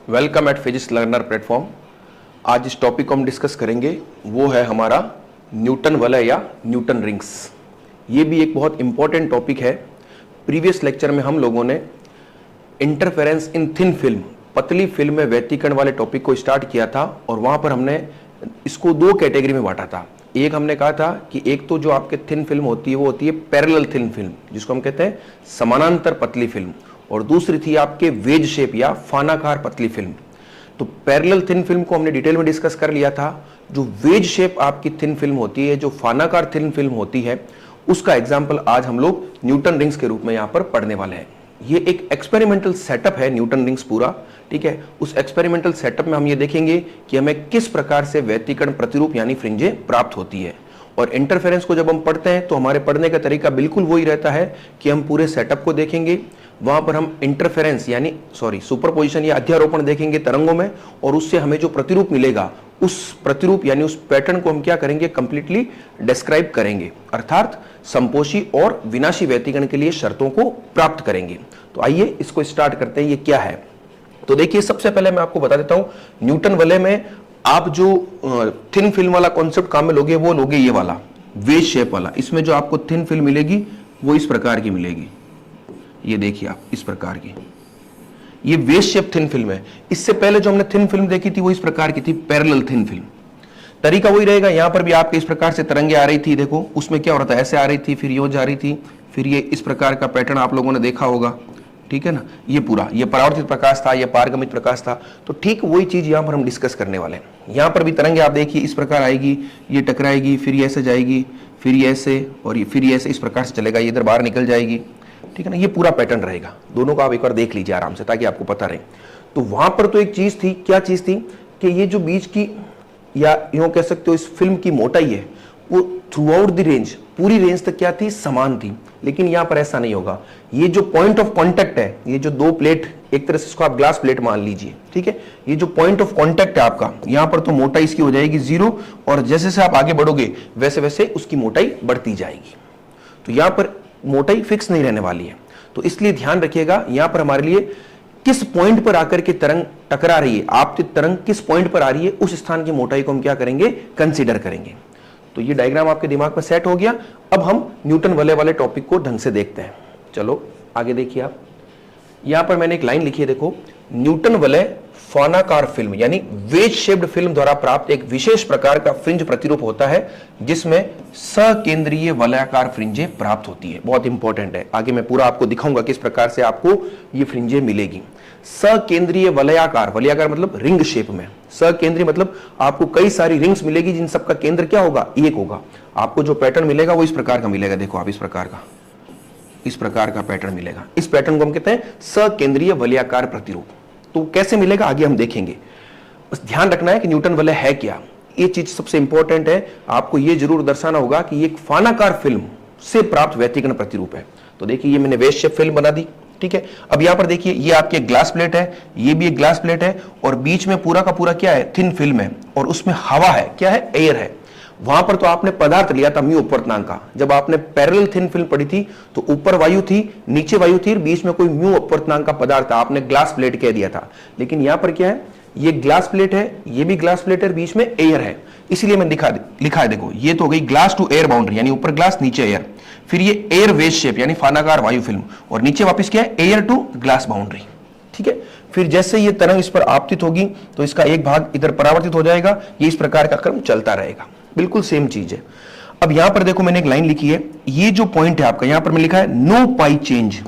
Welcome eight physics learner platform. आज जिस topic को हम डिस्कस करेंगे वो है हमारा न्यूटन वलय या न्यूटन रिंग्स। ये भी एक बहुत इंपॉर्टेंट टॉपिक है। प्रीवियस लेक्चर में हम लोगों ने इंटरफेरेंस इन थिन फिल्म, पतली फिल्म में व्यतिकरण वाले टॉपिक को स्टार्ट किया था और वहां पर हमने इसको दो कैटेगरी में बांटा था। एक हमने कहा था कि एक तो जो आपके थिन फिल्म होती है वो होती है पैरेलल थिन फिल्म, जिसको हम कहते हैं समानांतर पतली फिल्म, और दूसरी थी आपके वेज शेप या फानाकार पतली फिल्म। तो पैरेलल थिन फिल्म को हमने डिटेल में डिस्कस कर लिया था। जो वेज शेप आपकी थिन फिल्म होती है, जो फानाकार थिन फिल्म होती है, उसका एग्जाम्पल आज हम लोग न्यूटन रिंग्स के रूप में यहां पर पढ़ने वाले हैं। ये एक एक्सपेरिमेंटल सेटअप है न्यूटन रिंग्स पूरा, ठीक है। उस एक्सपेरिमेंटल सेटअप में हम ये देखेंगे कि हमें किस प्रकार से व्यतिकरण प्रतिरूप यानी फ्रिंजें प्राप्त होती है। और इंटरफेरेंस को जब हम पढ़ते हैं तो हमारे पढ़ने का तरीका बिल्कुल वही रहता है कि हम पूरे सेटअप को देखेंगे, वहां पर हम इंटरफेरेंस यानी सुपरपोजिशन या अध्यारोपण देखेंगे तरंगों में, और उससे हमें जो प्रतिरूप मिलेगा उस प्रतिरूप यानी उस पैटर्न को हम क्या करेंगे, कंप्लीटली डिस्क्राइब करेंगे, अर्थात संपोषी और विनाशी व्यतिकरण के लिए शर्तों को प्राप्त करेंगे। तो आइए इसको स्टार्ट करते हैं। ये क्या है तो देखिए, सबसे पहले मैं आपको बता देता हूं, न्यूटन वलय में आप जो थिन फिल्म वाला कॉन्सेप्ट काम में लोगे वो लोगे ये वाला वेज शेप वाला। इसमें जो आपको थिन फिल्म मिलेगी वो इस प्रकार की मिलेगी। ये देखिए आप, इस प्रकार की ये वेज शेप थिन फिल्म है। इससे पहले जो हमने थिन फिल्म देखी थी वो इस प्रकार की थी, पैरेलल थिन फिल्म। तरीका वही रहेगा, यहां पर भी आपके इस प्रकार से तरंगे आ रही थी। देखो उसमें क्या हो रहा था, ऐसे आ रही थी, फिर यो जा रही थी, फिर ये इस प्रकार का पैटर्न आप लोगों ने देखा होगा, ठीक है ना। ये पूरा ये परावर्तित प्रकाश था, ये पारगमित प्रकाश था। तो ठीक वही चीज यहां पर हम डिस्कस करने वाले हैं। यहां पर भी तरंगे आप देखिए इस प्रकार आएगी, ये टकराएगी, फिर ये ऐसे जाएगी, फिर ये ऐसे, और ये फिर ये ऐसे इस प्रकार से चलेगा, ये इधर बाहर निकल जाएगी, ठीक है ना। ये पूरा पैटर्न रहेगा। दोनों का आप एक बार देख लीजिए आराम से ताकि आपको पता रहे। तो वहां पर तो एक चीज थी, क्या चीज थी कि ये जो बीच की या यूं कह सकते हो इस फिल्म की मोटाई है वो थ्रू आउट द रेंज, पूरी रेंज तक क्या थी, समान थी। लेकिन यहां पर ऐसा नहीं होगा। ये जो पॉइंट ऑफ कांटेक्ट है, ये जो दो प्लेट, एक तरह से इसको आप ग्लास प्लेट मान लीजिए, ठीक है। ये जो पॉइंट ऑफ कांटेक्ट है आपका, यहां पर तो मोटाई इसकी हो जाएगी 0, और जैसे जैसे आप आगे बढ़ोगे वैसे वैसे उसकी मोटाई बढ़ती जाएगी। तो यहां पर मोटाई फिक्स नहीं रहने वाली है। तो इसलिए ध्यान रखिएगा, यहां पर हमारे लिए किस पॉइंट पर आकर के तरंग टकरा रही है, आपकी तरंग किस पॉइंट पर आ रही है, उस स्थान की मोटाई को हम क्या करेंगे, कंसीडर करेंगे। तो ये डायग्राम आपके दिमाग में सेट हो गया। अब हम न्यूटन वलय वाले टॉपिक को ढंग से देखते हैं। चलो आगे देखिए आप, यहां पर मैंने एक लाइन लिखी है, देखो, न्यूटन वलय फानाकार फिल्म यानी वेज शेप्ड फिल्म द्वारा प्राप्त एक विशेष प्रकार का फ्रिंज प्रतिरूप होता है जिसमें सकेंद्रीय वलयाकार फ्रिंजें प्राप्त होती है। बहुत इंपॉर्टेंट है, आगे मैं पूरा आपको दिखाऊंगा किस प्रकार से आपको ये फ्रिंजें मिलेगी। सकेंद्रीय वलयाकार, वलयाकार मतलब रिंग शेप में, सकेंद्रीय मतलब आपको कई सारी रिंग्स मिलेगी जिन सबका केंद्र क्या होगा, एक होगा। आपको जो पैटर्न मिलेगा वो इस प्रकार का मिलेगा। देखो आप, इस प्रकार का पैटर्न मिलेगा। इस पैटर्न को हम कहते हैं सकेंद्रीय वलयाकार प्रतिरूप। तो कैसे मिलेगा आगे हम देखेंगे। बस ध्यान रखना है कि न्यूटन वलय है क्या, ये चीज सबसे इंपॉर्टेंट है। आपको ये जरूर दर्शाना होगा कि ये एक फानाकार फिल्म से प्राप्त व्यतिकरण प्रतिरूप है। तो देखिए ये मैंने वेज शेप फिल्म बना दी, ठीक है। अब यहां पर देखिए ये आपकी एक ग्लास प्लेट है, ये भी एक ग्लास प्लेट है, और बीच में पूरा का पूरा क्या है, थिन फिल्म है, और उसमें हवा है, क्या है, एयर है। वहां पर तो आपने पदार्थ लिया था म्यू अपवर्तनांक का। जब आपने पैरेलल थिन फिल्म पढ़ी थी तो ऊपर वायु थी, नीचे वायु थी, बीच में कोई म्यू अपवर्तनांक का पदार्थ था, आपने ग्लास प्लेट कह दिया था। लेकिन यहां पर क्या है, ये ग्लास प्लेट है, ये भी ग्लास प्लेट है, बीच में एयर है। इसलिए मैं लिखा है, देखो ये तो हो गई ग्लास टू एयर बाउंड्री, यानी ऊपर ग्लास नीचे एयर, फिर ये एयर वेज शेप यानी फानाकार वायु फिल्म, और नीचे वापस क्या है, एयर टू ग्लास बाउंड्री, ठीक है। फिर जैसे ये तरंग इस पर आपतित होगी तो इसका एक भाग इधर परावर्तित हो जाएगा, ये इस प्रकार का क्रम चलता रहेगा। बिल्कुल सेम चीज है। अब यहां पर देखो मैंने एक लाइन लिखी है, ये जो पॉइंट है आपका, यहां पर मैं लिखा है नो पाई चेंज।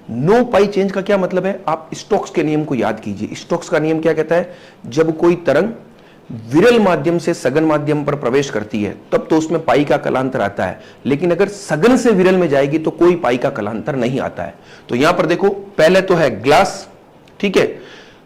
नो पाई चेंज का क्या मतलब है, आप स्टोक्स के नियम को याद कीजिए। स्टोक्स का नियम क्या कहता है, जब कोई तरंग विरल माध्यम से सघन माध्यम पर प्रवेश करती है तब तो उसमें पाई का कलांतर आता है, लेकिन अगर सघन से विरल में जाएगी तो कोई पाई का कलांतर नहीं आता है। तो यहां पर देखो पहले तो है ग्लास, ठीक है,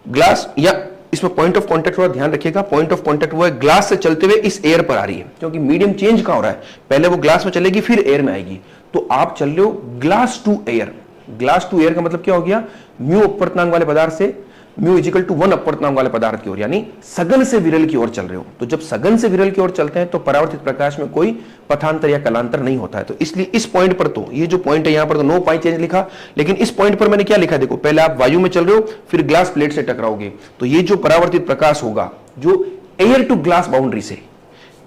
ग्लास, या इसमें पॉइंट ऑफ कांटेक्ट थोड़ा ध्यान रखिएगा, पॉइंट ऑफ कांटेक्ट वो है ग्लास से चलते हुए इस एयर पर आ रही है, क्योंकि मीडियम चेंज कहां हो रहा है, पहले वो ग्लास में चलेगी फिर एयर में आएगी। तो आप चल रहे हो glass to air. Glass to air का मतलब क्या हो गया, म्यू अपवर्तनांक वाले पदार्थ से म्यू इजिकल टू 1 अपवर्तनांक वाले पदार्थ की ओर, यानी सघन से विरल की ओर चल रहे हो। तो जब सघन से विरल की ओर चलते हैं तो परावर्तित प्रकाश में कोई पथांतर या कलांतर नहीं होता है। तो इसलिए इस पॉइंट पर, तो ये जो पॉइंट है यहां पर तो नो पाई चेंज लिखा, लेकिन इस पॉइंट पर मैंने क्या लिखा, देखो पहले आप वायु में चल रहे हो, फिर ग्लास प्लेट से टकराओगे, तो ये जो परावर्तित प्रकाश होगा जो एयर टू ग्लास बाउंड्री से,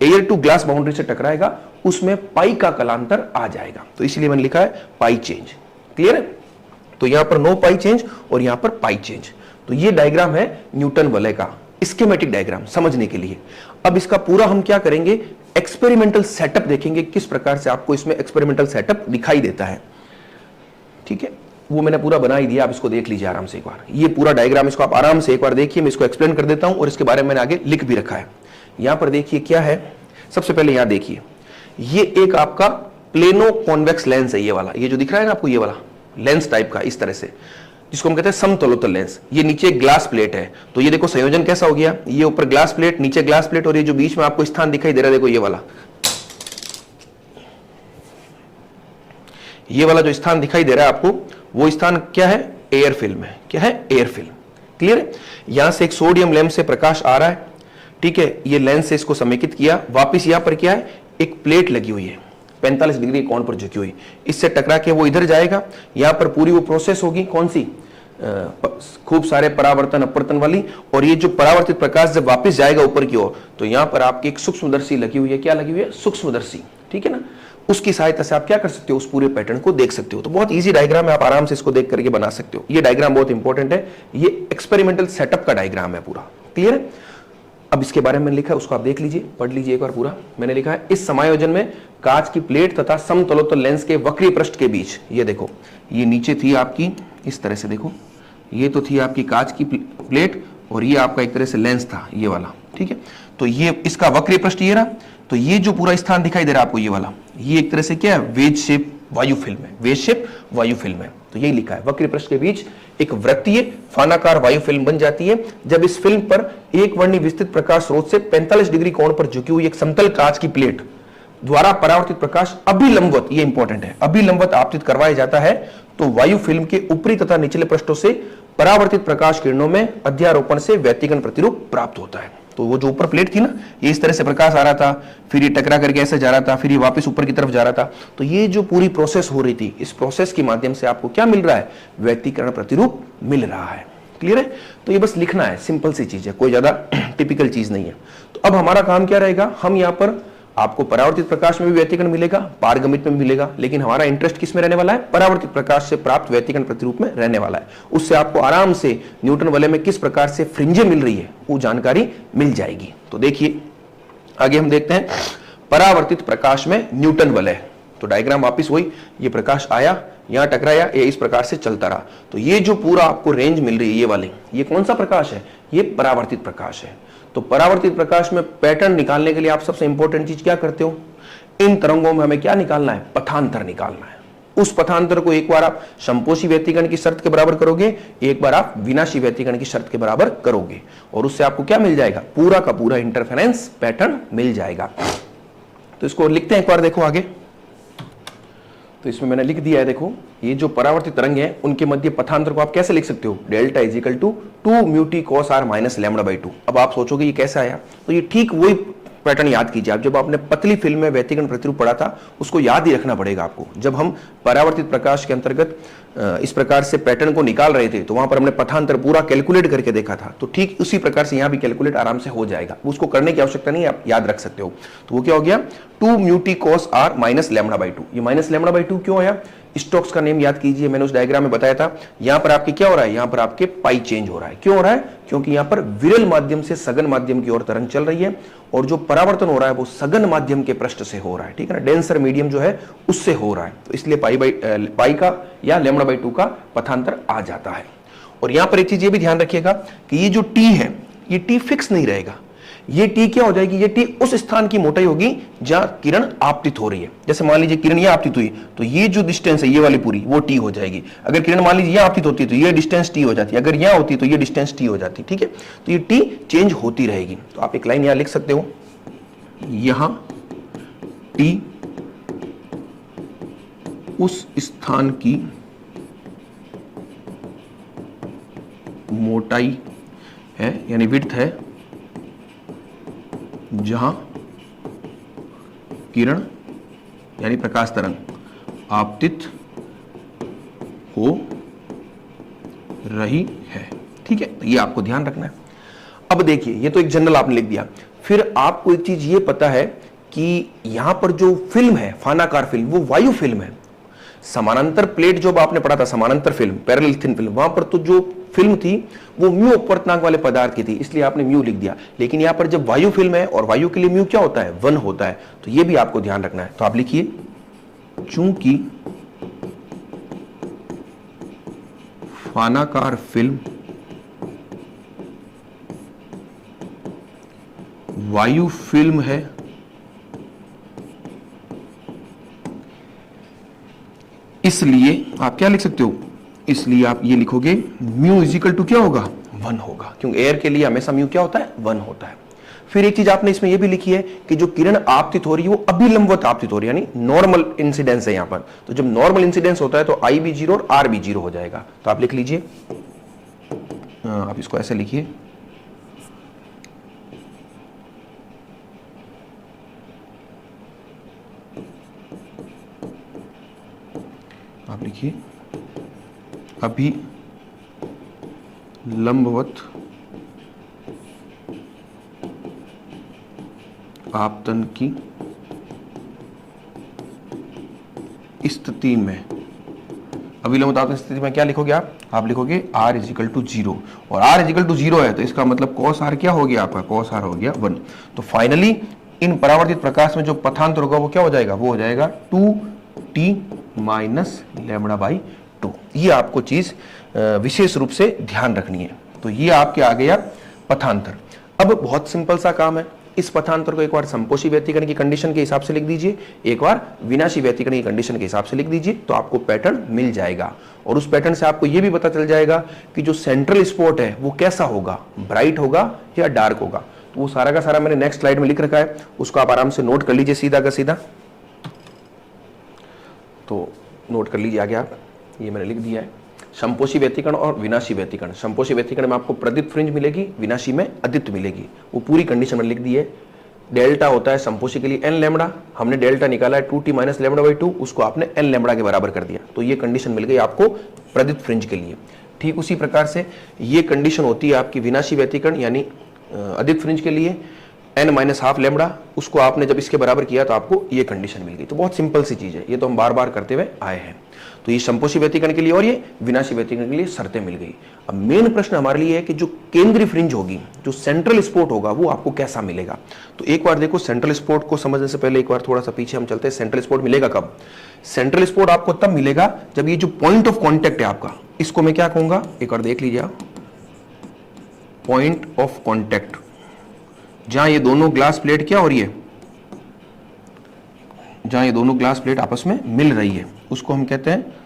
एयर टू ग्लास बाउंड्री से टकराएगा, उसमें पाई का कलांतर आ जाएगा। तो इसलिए मैंने लिखा है पाई चेंज। क्लियर है? तो यहां पर नो पाई चेंज और यहां पर पाई चेंज। तो ये डायग्राम है न्यूटन वलय का, स्कीमेटिक डायग्राम समझने के लिए। अब इसका पूरा हम क्या करेंगे, एक्सपेरिमेंटल सेटअप देखेंगे, किस प्रकार से आपको इसमें एक्सपेरिमेंटल सेटअप दिखाई देता है। ठीक है, वो मैंने पूरा बना ही दिया, आप इसको देख लीजिए आराम से एक बार। ये पूरा डायग्राम इसको आप आराम से एक बार देखिए, मैं इसको एक्सप्लेन कर देता हूं और इसके बारे में मैंने आगे लिख भी रखा है। यहां पर देखिए क्या है, सबसे पहले यहां देखिए, ये एक आपका प्लेनो कॉन्वेक्स लेंस है, ये वाला, ये जो दिख रहा है ना आपको, ये वाला लेंस टाइप का इस तरह से, जिसको हम कहते हैं समतलोत्तल लेंस। ये नीचे ग्लास प्लेट है, तो ये देखो संयोजन कैसा हो गया, ये ऊपर ग्लास प्लेट, नीचे ग्लास प्लेट, और ये जो बीच में आपको स्थान दिखाई दे रहा है, देखो ये वाला जो स्थान दिखाई दे रहा है आपको, वो स्थान क्या है, एयर फिल्म है। क्या है, एयर फिल्म। क्लियर है? यहां से एक सोडियम लैंप से प्रकाश आ रहा है, ठीक है, ये लेंस से इसको समेकित किया, वापिस यहां पर क्या है, एक प्लेट लगी हुई है 45 डिग्री कोण पर झुकी हुई, इससे टकरा के वो इधर जाएगा, यहां पर पूरी वो प्रोसेस होगी, कौन सी, खूब सारे परावर्तन अपवर्तन वाली। और ये जो परावर्तित प्रकाश जब वापस जाएगा ऊपर की ओर, तो यहां पर आपकी एक सूक्ष्मदर्शी लगी हुई है। क्या लगी हुई है, सूक्ष्मदर्शी। ठीक है ना, उसकी सहायता से आप क्या कर सकते हो, उस पूरे पैटर्न को देख सकते हो। तो बहुत इजी डायग्राम है, आप आराम से इसको देख करके बना सकते हो। ये डायग्राम बहुत इंपॉर्टेंट है, ये एक्सपेरिमेंटल सेटअप का डायग्राम है पूरा। क्लियर है? अब इसके बारे में लिखा है, उसको आप देख लीजिए, पढ़ लीजिए एक बार पूरा। मैंने लिखा है, इस समायोजन में कांच की प्लेट तथा समतलोत्तल लेंस के वक्रीय पृष्ठ के बीच, ये देखो, ये नीचे थी आपकी इस तरह से, देखो ये तो थी आपकी कांच की प्लेट और ये आपका एक तरह से लेंस था, ये वाला। ठीक है, तो ये इसका वक्रीय पृष्ठ ये रहा, तो ये जो पूरा स्थान दिखाई दे रहा है आपको, ये वाला, ये एक तरह से क्या है, वेज शेप वायु फिल्म है, वेज शेप वायु फिल्म है। तो यही लिखा है, वक्रीय पृष्ठ के बीच एक वृत्तीय फानाकार वायु फिल्म बन जाती है जब इस फिल्म पर एक वर्णी विस्तृत प्रकाश स्रोत से 45 डिग्री कोण पर झुकी हुई एक समतल कांच की प्लेट द्वारा परावर्तित प्रकाश अभिलंबवत, ये इंपॉर्टेंट है, अभिलंबवत आपतित करवाया जाता है। तो वायु फिल्म के ऊपरी तथा निचले पृष्ठों से परावर्तित प्रकाश किरणों में अध्यारोपण से व्यतिकरण प्रतिरूप प्राप्त होता है। तो वो जो ऊपर प्लेट थी ना, ये इस तरह से प्रकाश आ रहा था, फिर ये टकरा करके ऐसे जा रहा था, फिर ये वापस ऊपर की तरफ जा रहा था। तो ये जो पूरी प्रोसेस हो रही थी, इस प्रोसेस के माध्यम से आपको क्या मिल रहा है, व्यतिकरण प्रतिरूप मिल रहा है। क्लियर है? तो ये बस लिखना है, सिंपल सी चीज है, कोई ज्यादा टिपिकल चीज नहीं है। तो अब हमारा काम क्या रहेगा, हम यहाँ पर आपको परावर्तित प्रकाश में भी व्यतिकरण मिलेगा, पारगमित में भी मिलेगा, लेकिन हमारा इंटरेस्ट किस में रहने वाला है, परावर्तित प्रकाश से प्राप्त व्यतिकरण प्रतिरूप में रहने वाला है। उससे आपको आराम से न्यूटन वलय में किस प्रकार से फ्रिंजें मिल रही है वो जानकारी मिल जाएगी। तो देखिए आगे हम देखते हैं परावर्तित प्रकाश में न्यूटन वलय। तो डायग्राम वापिस वही, ये प्रकाश आया, यहां टकराया, ये इस प्रकार से चलता रहा। तो ये जो पूरा आपको रेंज मिल रही है, ये वाली, ये कौन सा प्रकाश है, ये परावर्तित प्रकाश है। तो परावर्तित प्रकाश में पैटर्न निकालने के लिए आप सबसे इंपॉर्टेंट चीज क्या करते हो, इन तरंगों में हमें क्या निकालना है, पथांतर निकालना है। उस पथांतर को एक बार आप संपोषी व्यतिकरण की शर्त के बराबर करोगे, एक बार आप विनाशी व्यतिकरण की शर्त के बराबर करोगे, और उससे आपको क्या मिल जाएगा, पूरा का पूरा इंटरफेरेंस पैटर्न मिल जाएगा। तो इसको लिखते हैं एक बार, देखो आगे। तो इसमें मैंने लिख दिया है, देखो ये जो परावर्तित तरंग है उनके मध्य पथांतर को आप कैसे लिख सकते हो, delta is equal to 2 mu T cos R minus lambda by 2। अब आप सोचोगे ये कैसा आया, तो ये ठीक वही पैटर्न याद कीजिए। आप जब आपने पतली फिल्म में व्यतिकरण प्रतिरूप पढ़ा था, उसको याद ही रखना पड़ेगा आपको। जब हम परावर्तित प्रकाश के अंतर्गत इस प्रकार से पैटर्न को निकाल रहे थे, तो वहां पर हमने पथांतर पूरा कैलकुलेट करके देखा था। तो ठीक उसी प्रकार से यहां भी कैलकुलेट आराम से हो जाएगा, उसको करने की आवश्यकता नहीं है, आप याद रख सकते हो। तो वो क्या हो गया, 2 mu T cos R minus lambda by 2। ये माइनस लैम्डा बाई 2 क्यों आया, स्टोक्स का नियम याद कीजिए, मैंने उस डायग्राम में बताया था। यहां पर आपके क्या हो रहा है, यहां पर आपके पाई चेंज हो रहा है। क्यों हो रहा है, क्योंकि यहां पर विरल माध्यम से सघन माध्यम की ओर तरंग चल रही है, और जो परावर्तन हो रहा है वो सघन माध्यम के पृष्ठ से हो रहा है, ठीक है ना, डेंसर मीडियम जो है उससे हो रहा है। तो इसलिए पाई का या लैम्डा बाई 2 का पथांतर आ जाता है। और यहां पर एक चीज ये भी ध्यान रखिएगा कि ये जो टी है, ये टी फिक्स नहीं रहेगा। ये टी क्या हो जाएगी, ये टी उस स्थान की मोटाई होगी जहां किरण आपतित हो रही है। जैसे मान लीजिए किरण यहां आपतित हुई, तो ये जो डिस्टेंस है ये वाली पूरी, वो टी हो जाएगी। अगर किरण मान लीजिए यहां आपतित होती है तो ये डिस्टेंस टी हो जाती है, अगर यहां होती तो ये डिस्टेंस टी हो जाती। ठीक है, तो ये टी चेंज होती रहेगी। तो आप एक लाइन यहां लिख सकते हो, यहां टी उस स्थान की मोटाई है यानी विड्थ है जहां किरण यानी प्रकाश तरंग आपतित हो रही है। ठीक है, तो ये आपको ध्यान रखना है। अब देखिए, ये तो एक जनरल आपने लिख दिया। फिर आपको एक चीज ये पता है कि यहां पर जो फिल्म है, फानाकार फिल्म, वो वायु फिल्म है। समानांतर प्लेट जो आपने पढ़ा था, समानांतर फिल्म, पैरेलल थिन फिल्म, वहां पर तो जो फिल्म थी वो म्यू अपवर्तनांक वाले पदार्थ की थी, इसलिए आपने म्यू लिख दिया। लेकिन यहां पर जब वायु फिल्म है और वायु के लिए म्यू क्या होता है, 1 होता है, तो ये भी आपको ध्यान रखना है। तो आप लिखिए, चूंकि फानाकार फिल्म वायु फिल्म है, इसलिए आप क्या लिख सकते हो, इसलिए आप ये लिखोगे म्यू इजिकल टू क्या होगा, 1 होगा, क्योंकि एयर के लिए हमेशा म्यू क्या होता है, 1 होता है। फिर एक चीज आपने इसमें ये भी लिखी है कि जो किरण आपतित हो रही है वो अभिलंबवत आपतित हो रही है, यानी नॉर्मल इंसिडेंस है यहां पर। तो जब नॉर्मल इंसिडेंस होता है तो आई भी 0 और आर भी 0 हो जाएगा। तो आप लिख लीजिए, आप इसको ऐसे लिखिए, आप लिखिए अभिलंबवत आपतन की स्थिति में, अभिलंबवत आपतन स्थिति में क्या लिखोगे आप लिखोगे r इजिकल टू 0, और r इजिकल टू 0 है तो इसका मतलब cos r क्या हो गया आपका, cos r हो गया 1। तो फाइनली इन परावर्तित प्रकाश में जो पथांतर होगा वो क्या हो जाएगा, वो हो जाएगा 2t माइनस लैम्बडा बाई 2। ये आपको चीज विशेष रूप से ध्यान रखनी है। तो ये आपके आ गया पथांतर। अब बहुत सिंपल सा काम है, इस पथांतर को एक बार संपोषी व्यतिकरण की कंडीशन के हिसाब से लिख दीजिए, एक बार विनाशी व्यतिकरण की कंडीशन के हिसाब से लिख दीजिए, तो आपको पैटर्न मिल जाएगा। और उस पैटर्न से आपको यह भी पता चल जाएगा कि जो सेंट्रल स्पॉट है वो कैसा होगा, ब्राइट होगा या डार्क होगा। तो वो सारा का सारा मैंने नेक्स्ट स्लाइड में लिख रखा है, उसको आप आराम से नोट कर लीजिए सीधा का सीधा। तो नोट कर लीजिए आगे आप, ये मैंने लिख दिया है संपोषी व्यतिकरण और विनाशी व्यतिकरण। संपोषी व्यतिकरण में आपको प्रदीप्त फ्रिंज मिलेगी, विनाशी में अदीप्त मिलेगी, वो पूरी कंडीशन में लिख दी है। डेल्टा होता है संपोषी के लिए n लैम्बडा, हमने डेल्टा निकाला है 2t माइनस लैम्बडा बाई 2, उसको आपने n लैम्बडा के बराबर कर दिया, तो ये कंडीशन मिल गई आपको प्रदीप्त फ्रिंज के लिए। ठीक उसी प्रकार से ये कंडीशन होती है आपकी विनाशी व्यतिकरण यानी अदीप्त फ्रिंज के लिए, n माइनस हाफ लैम्बडा, उसको आपने जब इसके बराबर किया तो आपको ये कंडीशन मिल गई। तो बहुत सिंपल सी चीज है, ये तो हम बार बार करते हुए आए हैं। तो ये संपोषी व्यतिकरण के लिए और ये विनाशी व्यतिकरण के लिए शर्तें मिल गई। अब मेन प्रश्न हमारे लिए है कि जो केंद्रीय फ्रिंज होगी, जो सेंट्रल स्पॉट होगा, वो आपको कैसा मिलेगा। तो एक बार देखो, सेंट्रल स्पॉट को समझने से पहले एक बार थोड़ा सा पीछे हम चलते हैं। सेंट्रल स्पॉट मिलेगा कब, सेंट्रल स्पॉट आपको तब मिलेगा जब ये जो पॉइंट ऑफ कॉन्टेक्ट है आपका, इसको मैं क्या कहूंगा, एक बार देख लीजिए आप, पॉइंट ऑफ कॉन्टेक्ट, जहां ये दोनों ग्लास प्लेट क्या हो रही है, जहां ये दोनों ग्लास प्लेट आपस में मिल रही है, उसको हम कहते हैं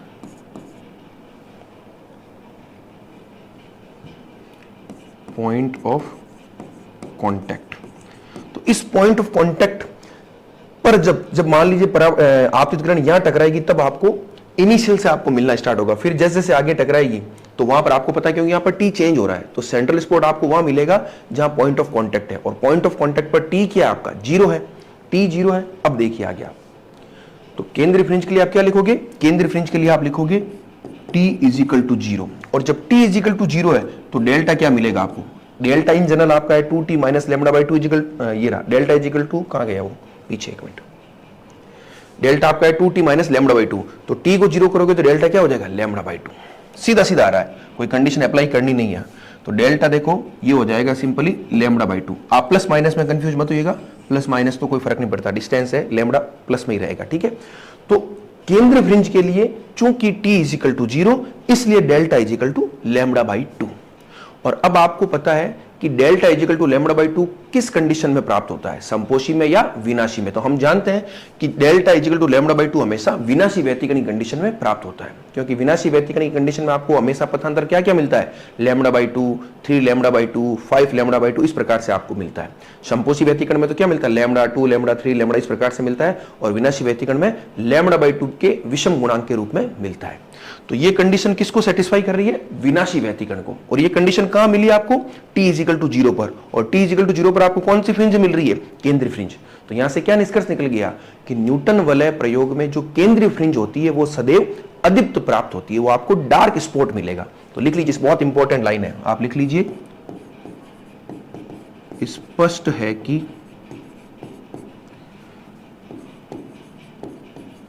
पॉइंट ऑफ कांटेक्ट। तो इस पॉइंट ऑफ कांटेक्ट पर जब मान लीजिए आपतित किरण यहां टकराएगी, तब आपको इनिशियल से आपको मिलना स्टार्ट होगा। फिर जैसे जैसे आगे टकराएगी तो वहां पर आपको पता है क्योंकि यहां पर टी चेंज हो रहा है, तो सेंट्रल स्पॉट आपको वहां मिलेगा जहां पॉइंट ऑफ कांटेक्ट है, और पॉइंट ऑफ कांटेक्ट पर टी क्या है आपका, 0 है, टी 0 है। अब देखिए आ गया, तो केंद्रीय फ्रिंज के लिए आप क्या लिखोगे, केंद्रीय फ्रिंज के लिए आप लिखोगे t इजिकल टू 0, और जब t इजिकल टू 0 है तो डेल्टा क्या मिलेगा आपको, डेल्टा इन जनरल आपका है 2t minus lambda by 2 is equal, ये रहा डेल्टा इजिकल टू, कहां गया वो पीछे, एक मिनट, डेल्टा आपका है 2t माइनस लैम्बडा बाई 2, तो t को 0 करोगे तो डेल्टा क्या हो जाएगा, लैम्बडा बाई 2, सीधा सीधा आ रहा है, कोई कंडीशन अप्लाई करनी नहीं है। तो डेल्टा देखो ये हो जाएगा सिंपली लैम्बडा बाई 2। आप प्लस माइनस में कंफ्यूज मत होइएगा, प्लस माइनस तो कोई फर्क नहीं पड़ता, डिस्टेंस है, लैम्बडा प्लस में ही रहेगा, ठीक है। तो केंद्र फ्रिंज के लिए चूंकि t इजिकल टू 0, इसलिए delta is equal to lambda by 2। और अब आपको पता है कि delta is equal to lambda by 2 किस कंडीशन में प्राप्त होता है, संपोषी में या विनाशी में। तो हम जानते हैं कि delta is equal to lambda by 2 हमेशा विनाशी व्यतिकरण कंडीशन में प्राप्त होता है, क्योंकि विनाशी व्यतिकरण कंडीशन में आपको हमेशा पथांतर क्या क्या मिलता है, lambda by 2, 3 lambda by 2, 5 lambda by 2, इस प्रकार से आपको मिलता है। संपोषी व्यतिकरण में तो क्या मिलता है, लैम्बडा 2, लैम्बडा 3, लैम्बडा, इस प्रकार से मिलता है, और विनाशी व्यतिकरण में लैम्बडा बाई 2 के विषम गुणांक के रूप में मिलता है। तो ये कंडीशन किसको सेटिस्फाई कर रही है? विनाशी व्यतिकरण को। और ये कंडीशन कहां मिली आपको? t इजिकल टू 0 पर। और t इजिकल टू 0 पर आपको कौन सी फ्रिंज मिल रही है? केंद्रीय फ्रिंज। तो यहां से क्या निष्कर्ष निकल गया कि न्यूटन वलय प्रयोग में जो केंद्रीय फ्रिंज होती है वो सदैव अदीप्त प्राप्त होती है, वो आपको डार्क स्पॉट मिलेगा। तो लिख लीजिए, बहुत इंपॉर्टेंट लाइन है, आप लिख लीजिए, स्पष्ट है कि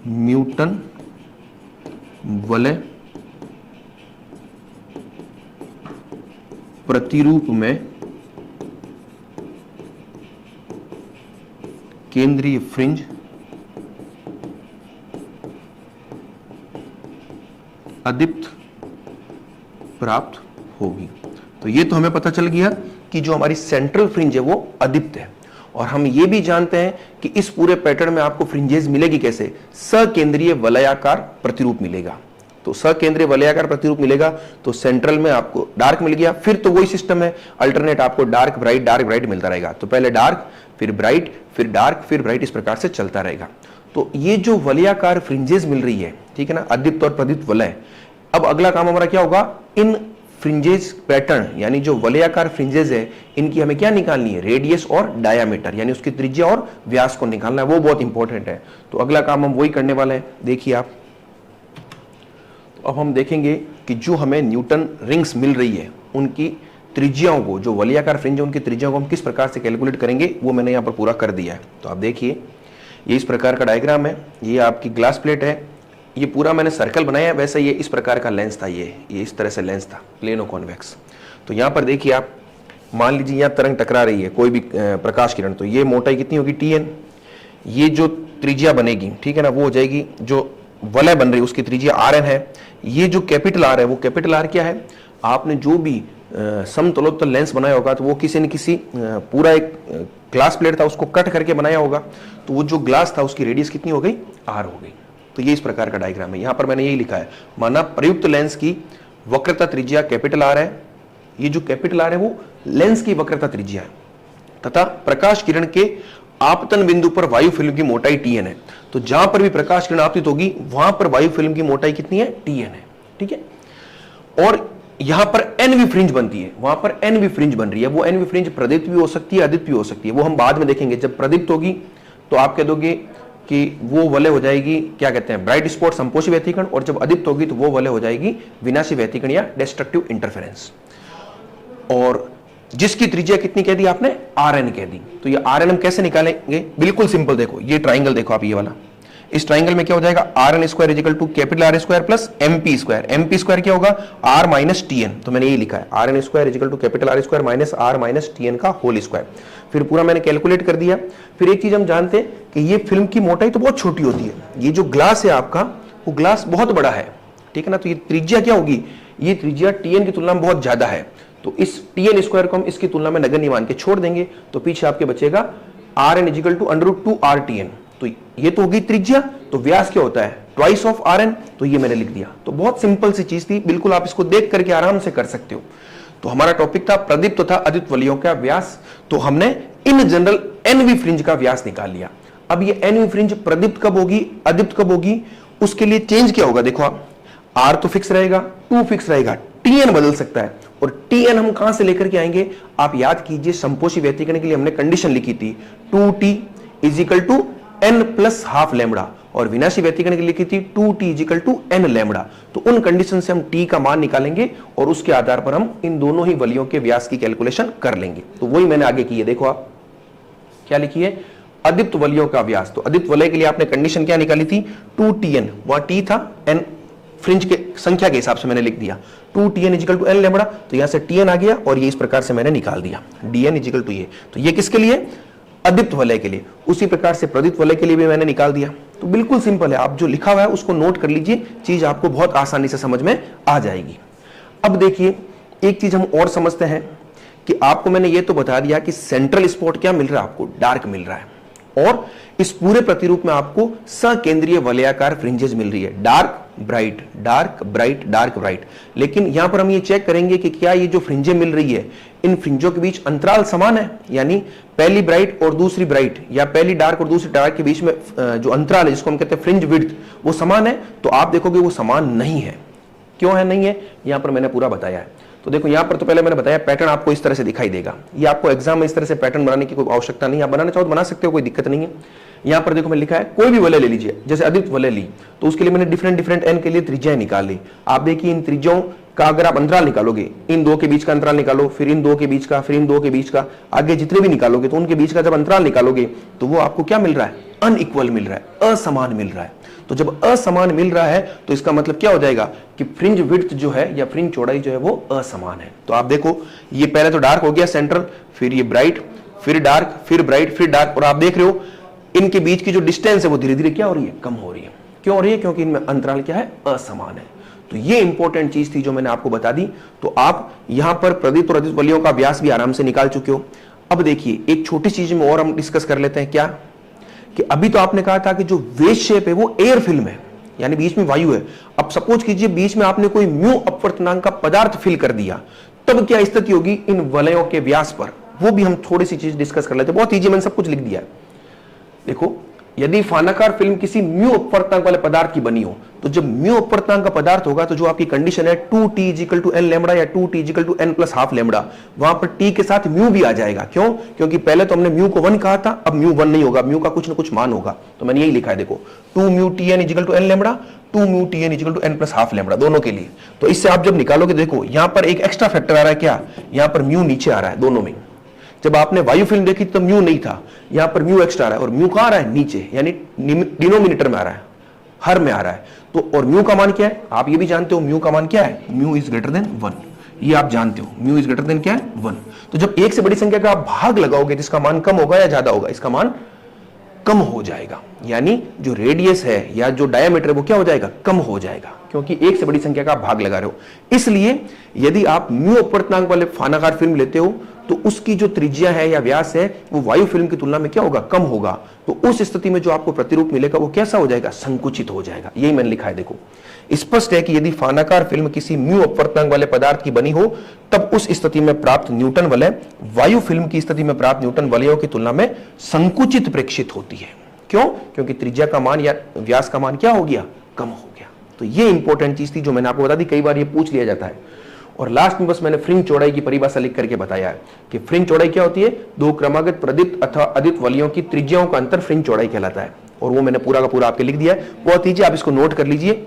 न्यूटन वलय प्रतिरूप में केंद्रीय फ्रिंज अदीप्त प्राप्त होगी। तो ये तो हमें पता चल गया कि जो हमारी सेंट्रल फ्रिंज है वो अदीप्त है। और हम ये भी जानते हैं कि इस पूरे पैटर्न में आपको फ्रिंजेस मिलेगी कैसे? सकेंद्रीय वलयाकार प्रतिरूप मिलेगा। तो सकेंद्रीय वलयाकार प्रतिरूप मिलेगा तो सेंट्रल में आपको डार्क मिल गया। फिर तो वही सिस्टम है, अल्टरनेट आपको डार्क ब्राइट मिलता रहेगा। तो पहले डार्क, फिर ब्राइट, फिर डार्क, फिर ब्राइट, इस प्रकार से चलता रहेगा। तो ये जो वलयाकार फ्रिंजेस मिल रही है, ठीक है ना, अदीप्त और प्रदीप्त वलय। अब अगला काम हमारा क्या होगा? इन फ्रिंजेस पैटर्न यानी जो वलयाकार फ्रिंजेस है इनकी हमें क्या निकालनी है? रेडियस और डायामीटर, यानी उसकी त्रिज्या और व्यास को निकालना है, वो बहुत इंपॉर्टेंट है। तो अगला काम हम वही करने वाले हैं। देखिए आप, तो अब हम देखेंगे कि जो हमें न्यूटन रिंग्स मिल रही है उनकी त्रिज्याओं को, जो वलयाकार फ्रिंज है उनकी त्रिज्याओं को हम किस प्रकार से कैलकुलेट करेंगे वो मैंने यहाँ पर पूरा कर दिया है। तो आप देखिए, ये इस प्रकार का डायग्राम है, ये आपकी ग्लास प्लेट है, ये पूरा मैंने सर्कल बनाया है। वैसे ये इस प्रकार का लेंस था, ये इस तरह से लेंस था, प्लेनो कॉन्वेक्स। तो यहाँ पर देखिए आप, मान लीजिए यहाँ तरंग टकरा रही है, कोई भी प्रकाश किरण, तो ये मोटाई कितनी होगी? Tn। ये जो त्रिज्या बनेगी, ठीक है ना, वो हो जाएगी, जो वलय बन रही है उसकी त्रिज्या Rn है। ये जो कैपिटल R है, वो कैपिटल R क्या है? आपने जो भी समतलोत्तल लेंस बनाया होगा तो वो किसी न किसी पूरा एक ग्लास प्लेट था उसको कट करके बनाया होगा, तो वो जो ग्लास था उसकी रेडियस कितनी हो गई? R हो गई। तो ये इस प्रकार का डायग्राम है। यहां पर मैंने यही लिखा है, माना प्रयुक्त लेंस की वक्रता त्रिज्या कैपिटल R है। ये जो कैपिटल R है वो लेंस की वक्रता त्रिज्या है, तथा प्रकाश किरण के आपतन बिंदु पर वायु फिल्म की मोटाई Tn है। तो जहां पर भी प्रकाश किरण आपतित होगी वहां पर वायु फिल्म की मोटाई कितनी है? Tn है, ठीक है। और यहां पर एनवी फ्रिंज बनती है, वहां पर एनवी फ्रिंज बन रही है। वो एनवी फ्रिंज प्रदीप्त भी हो सकती है, अदीप्त भी हो सकती है, वो हम बाद में देखेंगे। जब प्रदीप्त होगी तो आप कह दोगे कि वो वलय हो जाएगी, क्या कहते हैं, ब्राइट स्पॉट, संपोषी व्यतिकरण। और जब अदीप्त होगी तो वो वलय हो जाएगी विनाशी व्यतिकरण या डिस्ट्रक्टिव इंटरफेरेंस। और जिसकी त्रिज्या कितनी कह दी आपने? Rn कह दी। तो ये Rn हम कैसे निकालेंगे? बिल्कुल सिंपल, देखो ये ट्राइंगल देखो आप, ये वाला, इस ट्राइंगल में क्या हो जाएगा? Rn square is equal to capital R square plus MP square. MP square क्या होगा? R minus Tn। तो मैंने यही लिखा है, Rn square is equal to capital R square minus R minus Tn का होल स्क्वायर। फिर पूरा मैंने कैलकुलेट कर दिया। फिर एक चीज हम जानते हैं कि ये फिल्म की मोटाई तो बहुत छोटी होती है, ये जो ग्लास है आपका वो ग्लास बहुत बड़ा है, ठीक है ना। तो ये त्रिज्या क्या होगी? ये त्रिज्या Tn की तुलना में बहुत ज्यादा है। तो इस Tn स्क्वायर को हम इसकी तुलना में नगण्य मान के छोड़ देंगे, तो पीछे आपके बचेगा Rn इजिकल टू √2 Rtn। तो ये तो होगी त्रिज्या। तो व्यास क्या होता है? Twice of Rn। तो ये मैंने लिख दिया। तो बहुत सिंपल सी चीज थी, बिल्कुल आप इसको देख करके आराम से कर सकते हो। तो हमारा टॉपिक था प्रदीप्त तथा अदीप्त वलयों का व्यास। तो हमने इन जनरल एनवी फ्रिंज का व्यास निकाल लिया। अब ये एनवी फ्रिंज प्रदीप्त कब होगी, अदीप्त कब होगी, उसके लिए चेंज क्या होगा? देखो आप, R तो फिक्स रहेगा, 2 फिक्स रहेगा, Tn बदल सकता है। और Tn हम कहां से लेकर के आएंगे? आप याद कीजिए, संपोषी व्यतिकरण के लिए हमने कंडीशन लिखी थी 2t is equal to n plus half lambda, और विनाशी व्यतिकरण के लिए लिखी थी 2t is equal to n lambda. तो उन कंडीशन से हम t का मान निकालेंगे और उसके आधार पर हम इन दोनों ही वलियों के व्यास की कैलकुलेशन कर लेंगे। तो वही मैंने आगे की है, देखो आप क्या लिखी है? अदीप्त वलियों का व्यास। तो अदीप्त वलय के लिए आपने कंडीशन क्या निकाली थी? 2Tn, वहां t था, n फ्रिंज के संख्या के हिसाब से मैंने लिख दिया 2Tn is equal to n lambda. तो यहां से Tn आ गया और ये इस प्रकार से मैंने निकाल दिया Dn इजिकल टू ये। तो ये किसके लिए? अदीप्त वलय के लिए। उसी प्रकार से प्रदीप्त वलय के लिए भी मैंने निकाल दिया। तो बिल्कुल सिंपल है, आप जो लिखा हुआ है उसको नोट कर लीजिए, चीज आपको बहुत आसानी से समझ में आ जाएगी। अब देखिए, एक चीज हम और समझते हैं कि आपको मैंने ये तो बता दिया कि सेंट्रल स्पॉट क्या मिल रहा है, आपको डार्क मिल रहा है, और इस पूरे प्रतिरूप में आपको सकेंद्रीय वलयाकार फ्रिंजेस मिल रही है, dark bright, dark bright, dark bright. लेकिन यहां पर हम ये चेक करेंगे कि क्या ये जो फ्रिंजें मिल रही है इन फ्रिंजों के बीच अंतराल समान है, यानी पहली ब्राइट और दूसरी ब्राइट या पहली डार्क और दूसरी डार्क के बीच में जो अंतराल है जिसको हम कहते हैं फ्रिंज विड्थ, वो समान है। तो आप देखोगे वो समान नहीं है। क्यों है नहीं है, यहां पर मैंने पूरा बताया है। तो देखो यहां पर तो पहले मैंने बताया पैटर्न आपको इस तरह से दिखाई देगा, ये आपको एग्जाम में इस तरह से पैटर्न बनाने की कोई आवश्यकता नहीं है, आप बनाना चाहो तो बना सकते हो, कोई दिक्कत नहीं है। यहां पर देखो मैं लिखा है कोई भी वलय ले लीजिए, जैसे अदित वलय ली तो उसके लिए मैंने डिफरेंट एन के लिए त्रिज्याएं निकाल ली। आप देखिए इन त्रिज्याओं का अगर आप अंतराल निकालोगे, इन दो के बीच का अंतराल निकालो, फिर इन दो के बीच का, फिर इन दो के बीच का, आगे जितने भी निकालोगे तो उनके बीच का जब अंतराल निकालोगे तो वो आपको क्या मिल रहा है, अनइक्वल मिल रहा है, असमान मिल रहा है। तो जब असमान मिल रहा है तो इसका मतलब क्या हो जाएगा कि फ्रिंज विड्थ जो है या फ्रिंज चौड़ाई जो है वो असमान है। तो आप देखो ये पहले तो डार्क हो गया सेंट्रल, फिर ये ब्राइट, फिर डार्क, फिर ब्राइट, फिर डार्क, और आप देख रहे हो इनके बीच की जो डिस्टेंस है वो धीरे धीरे क्या हो रही है, कम हो रही है। क्यों हो रही है, क्योंकि इनमें अंतराल क्या है, असमान है। तो ये इंपॉर्टेंट चीज थी जो मैंने आपको बता दी। तो आप यहां पर प्रदीप्त और अदित वलयों का व्यास भी आराम से निकाल चुके हो। अब देखिए एक छोटी चीज में और हम डिस्कस कर लेते हैं, क्या कि अभी तो आपने कहा था कि जो वेव शेप है वो एयर फिल्म है, यानी बीच में वायु है। अब सपोज कीजिए बीच में आपने कोई म्यू अपवर्तनांक का पदार्थ फिल कर दिया, तब क्या स्थिति होगी इन वलयों के व्यास पर, वो भी हम थोड़ी सी चीज डिस्कस कर लेते हैं। बहुत ईजी, मैंने सब कुछ लिख दिया है। देखो यदि फानाकार फिल्म किसी म्यू अपवर्तनांक वाले पदार्थ की बनी हो, तो जब म्यू अपवर्तनांक का पदार्थ होगा तो जो आपकी कंडीशन है 2t = n लैम्बडा या 2t = n + ½ लैम्बडा, वहां पर t के साथ म्यू भी आ जाएगा। क्यों, क्योंकि पहले तो हमने म्यू को 1 कहा था, अब म्यू 1 नहीं होगा, म्यू का कुछ ना कुछ मान होगा। तो मैंने यही लिखा है, देखो 2μTn = n lambda, 2μTn = n + ½ lambda, दोनों के लिए। तो इससे आप जब निकालोगे, देखो यहां पर एक एक्स्ट्रा फैक्टर आ रहा है, क्या, यहां पर म्यू नीचे आ रहा है दोनों में। जब आपने वायु फिल्म देखी तो म्यू नहीं था, यहां पर म्यू एक्स्ट्रा आ रहा है, और म्यू कहां आ रहा है, नीचे, यानी डिनोमिनेटर में आ रहा है, हर में आ रहा है। तो और म्यू का मान क्या है, आप ये भी जानते हो म्यू का मान क्या है, म्यू इज ग्रेटर देन 1, ये आप जानते हो, म्यू इज ग्रेटर देन क्या है, 1। तो जब एक से बड़ी संख्या का आप भाग लगाओगे तो इसका मान कम होगा या ज्यादा होगा, इसका मान कम हो जाएगा, यानी जो रेडियस है या जो डायमीटर है वो क्या हो जाएगा, कम हो जाएगा, क्योंकि एक से बड़ी संख्या का आप भाग लगा रहे हो। इसलिए यदि आप म्यू अपवर्तनांक वाले फानाकार फिल्म लेते हो तो उसकी जो त्रिज्या है या व्यास है वो वायु फिल्म की तुलना में क्या होगा, कम होगा। तो उस स्थिति में जो आपको प्रतिरूप मिलेगा वो कैसा हो जाएगा, संकुचित हो जाएगा। यही मैंने लिखा है। देखो स्पष्ट है कि यदि फानाकार फिल्म किसी म्यू अपवर्तनांक वाले पदार्थ की बनी हो, तब उस स्थिति में प्राप्त न्यूटन वलय वायु फिल्म की स्थिति में प्राप्त न्यूटन वलयों की तुलना में संकुचित प्रेक्षित होती है। क्यों, क्योंकि त्रिज्या का मान या व्यास का मान क्या हो गया, कम हो गया। तो ये इंपॉर्टेंट चीज थी जो मैंने आपको बता दी, कई बार ये पूछ लिया जाता है। और लास्ट में बस मैंने फ्रिंज चौड़ाई की परिभाषा लिख करके बताया है कि फ्रिंज चौड़ाई क्या होती है, दो क्रमागत प्रदीप्त अथवा अदित वलयों की त्रिज्याओं का अंतर फ्रिंज चौड़ाई कहलाता है। और वो मैंने पूरा का पूरा आपके लिख दिया है, बहुत ईजी, आप इसको नोट कर लीजिए।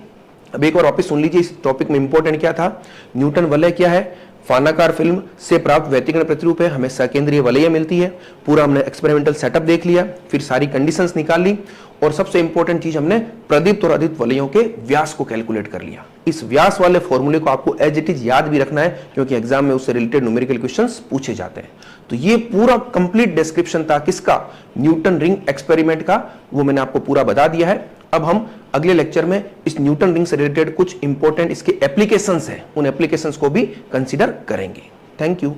अब एक बार वापस सुन लीजिए, इस टॉपिक में इंपॉर्टेंट क्या था, न्यूटन वलय क्या है, फानाकार फिल्म से प्राप्त व्यतिकरण प्रतिरूप है, हमें सकेंद्रीय वलय मिलती है। पूरा हमने एक्सपेरिमेंटल सेटअप देख लिया, फिर सारी कंडीशंस निकाल ली, और सबसे इंपॉर्टेंट चीज हमने प्रदीप्त और अदित वलयों के व्यास को कैलकुलेट कर लिया। इस व्यास वाले फॉर्मूले को आपको एज इट इज याद भी रखना है, क्योंकि एग्जाम में उससे रिलेटेड न्यूमेरिकल क्वेश्चंस पूछे जाते हैं। तो ये पूरा कंप्लीट डिस्क्रिप्शन था किसका, न्यूटन रिंग एक्सपेरिमेंट का, वो मैंने आपको पूरा बता दिया है। अब हम अगले लेक्चर में इस न्यूटन रिंग से रिलेटेड कुछ इंपॉर्टेंट इसके एप्लीकेशंस हैं, उन एप्लीकेशंस को भी कंसीडर करेंगे। Thank you.